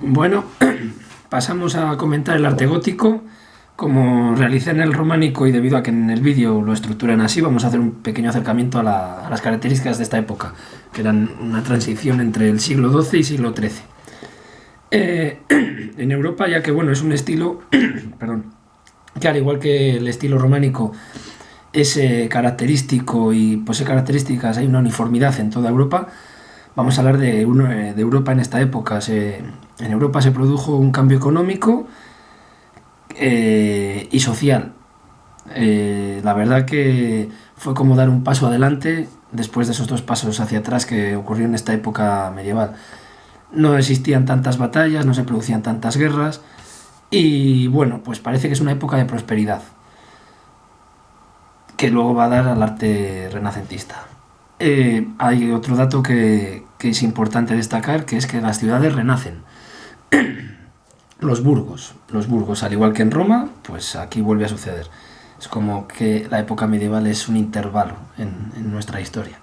Bueno, pasamos a comentar el arte gótico. Como realicé en el románico y debido a que en el vídeo lo estructuran así, vamos a hacer un pequeño acercamiento a las características de esta época, que eran una transición entre el siglo XII y siglo XIII. En Europa, ya que bueno, es un estilo perdón, que al igual que el estilo románico es característico y posee características, hay una uniformidad en toda Europa. Vamos a hablar de Europa en esta época. En Europa se produjo un cambio económico y social. La verdad que fue como dar un paso adelante después de esos dos pasos hacia atrás que ocurrió en esta época medieval. No existían tantas batallas, no se producían tantas guerras y bueno, pues parece que es una época de prosperidad que luego va a dar al arte renacentista. Hay otro dato que es importante destacar, que es que las ciudades renacen. Los burgos, al igual que en Roma, pues aquí vuelve a suceder. Es como que la época medieval es un intervalo en nuestra historia.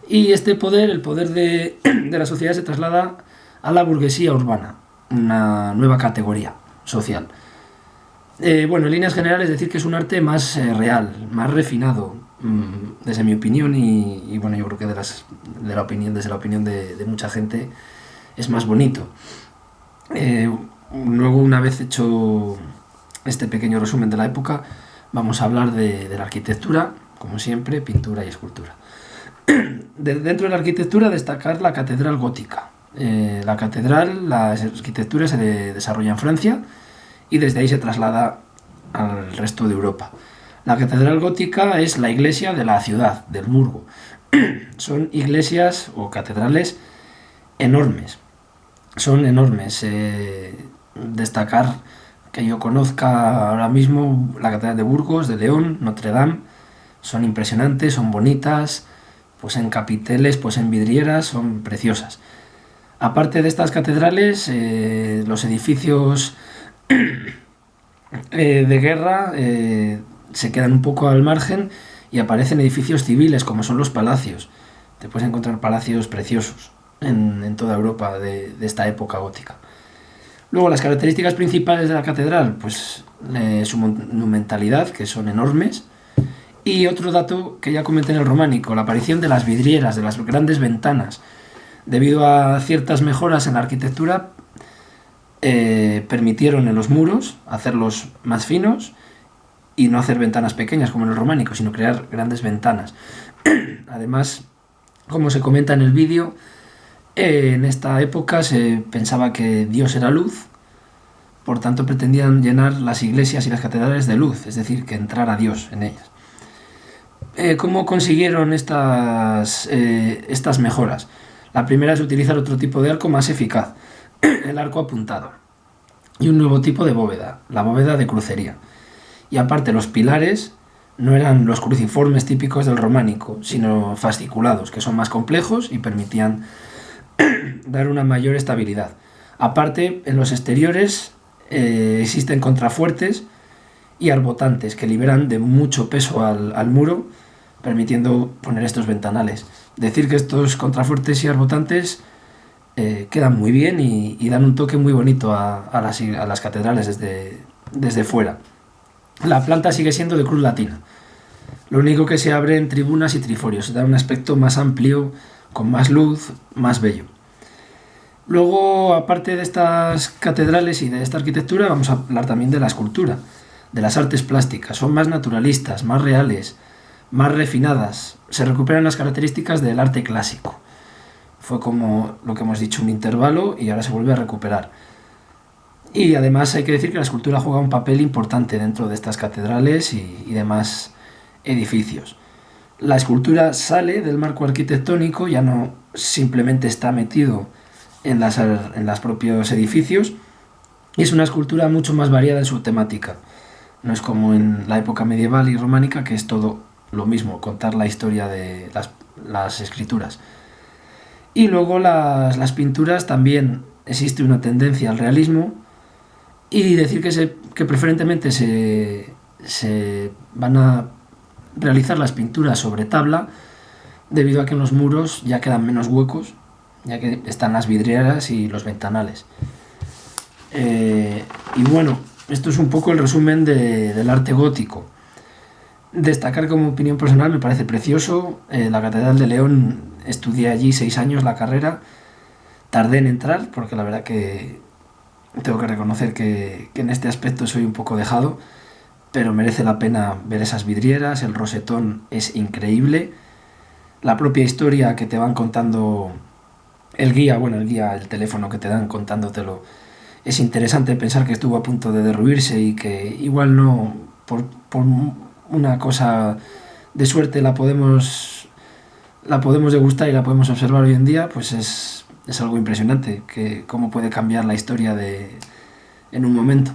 Y este poder, el poder de la sociedad, se traslada a la burguesía urbana, una nueva categoría social. Bueno, en líneas generales decir que es un arte más real, más refinado, desde mi opinión y bueno, yo creo que desde la opinión de mucha gente es más bonito. Luego, una vez hecho este pequeño resumen de la época, vamos a hablar de la arquitectura, como siempre, pintura y escultura. Dentro de la arquitectura, destacar la catedral gótica. La arquitectura se desarrolla en Francia y desde ahí se traslada al resto de Europa. La catedral gótica es la iglesia de la ciudad, del burgo. Son iglesias o catedrales enormes. Son enormes. Destacar que yo conozca ahora mismo la catedral de Burgos, de León, Notre Dame. Son impresionantes, son bonitas, pues en capiteles, pues en vidrieras, son preciosas. Aparte de estas catedrales, los edificios de guerra se quedan un poco al margen y aparecen edificios civiles como son los palacios. Te puedes encontrar palacios preciosos en toda Europa de esta época gótica. Luego, las características principales de la catedral, pues su monumentalidad, que son enormes, y otro dato que ya comenté en el románico, la aparición de las vidrieras, de las grandes ventanas. Debido a ciertas mejoras en la arquitectura, permitieron en los muros hacerlos más finos y no hacer ventanas pequeñas como en el románico, sino crear grandes ventanas. Además, como se comenta en el vídeo, en esta época se pensaba que Dios era luz, por tanto pretendían llenar las iglesias y las catedrales de luz, es decir, que entrara Dios en ellas. ¿Cómo consiguieron estas mejoras? La primera es utilizar otro tipo de arco más eficaz, el arco apuntado, y un nuevo tipo de bóveda, la bóveda de crucería. Y aparte, los pilares no eran los cruciformes típicos del románico, sino fasciculados, que son más complejos y permitían dar una mayor estabilidad. Aparte, en los exteriores existen contrafuertes y arbotantes que liberan de mucho peso al muro, permitiendo poner estos ventanales. Decir que estos contrafuertes y arbotantes quedan muy bien y dan un toque muy bonito a las catedrales desde fuera. La planta sigue siendo de cruz latina. Lo único que se abre en tribunas y triforios, da un aspecto más amplio, con más luz, más bello. Luego, aparte de estas catedrales y de esta arquitectura, vamos a hablar también de la escultura, de las artes plásticas. Son más naturalistas, más reales, más refinadas. Se recuperan las características del arte clásico. Fue como lo que hemos dicho, un intervalo, y ahora se vuelve a recuperar. Y además hay que decir que la escultura juega un papel importante dentro de estas catedrales y demás edificios. La escultura sale del marco arquitectónico, ya no simplemente está metido en los propios edificios, y es una escultura mucho más variada en su temática. No es como en la época medieval y románica, que es todo lo mismo, contar la historia de las escrituras. Y luego las pinturas, también existe una tendencia al realismo, y decir que preferentemente se van a realizar las pinturas sobre tabla, debido a que en los muros ya quedan menos huecos, ya que están las vidrieras y los ventanales. Y bueno, esto es un poco el resumen del arte gótico. Destacar como opinión personal, me parece precioso. La Catedral de León, estudié allí 6 años la carrera. Tardé en entrar porque la verdad que tengo que reconocer que en este aspecto soy un poco dejado, pero merece la pena ver esas vidrieras. El rosetón es increíble. La propia historia que te van contando el guía, el teléfono que te dan contándotelo, es interesante pensar que estuvo a punto de derruirse y que igual no, por una cosa de suerte la podemos degustar y la podemos observar hoy en día. Pues es algo impresionante, que cómo puede cambiar la historia en un momento.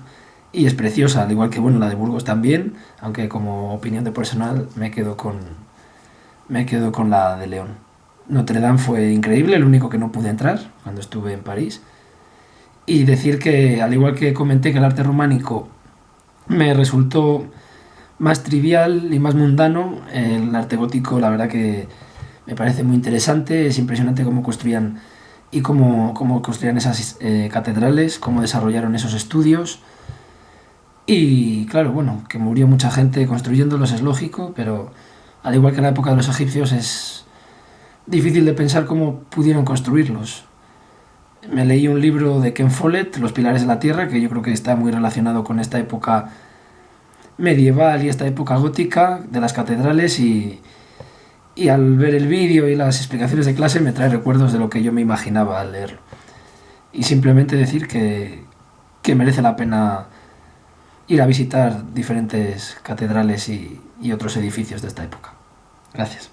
Y es preciosa, al igual que bueno, la de Burgos también, aunque como opinión de personal me quedo con la de León. Notre Dame fue increíble, el único que no pude entrar cuando estuve en París. Y decir que, al igual que comenté que el arte románico me resultó más trivial y más mundano, el arte gótico la verdad que me parece muy interesante. Es impresionante cómo construían y cómo construían esas catedrales, cómo desarrollaron esos estudios. Y claro, bueno, que murió mucha gente construyéndolos es lógico, pero al igual que en la época de los egipcios es difícil de pensar cómo pudieron construirlos. Me leí un libro de Ken Follett, Los pilares de la tierra, que yo creo que está muy relacionado con esta época medieval y esta época gótica de las catedrales, y al ver el vídeo y las explicaciones de clase me trae recuerdos de lo que yo me imaginaba al leerlo. Y simplemente decir que merece la pena ir a visitar diferentes catedrales y otros edificios de esta época. Gracias.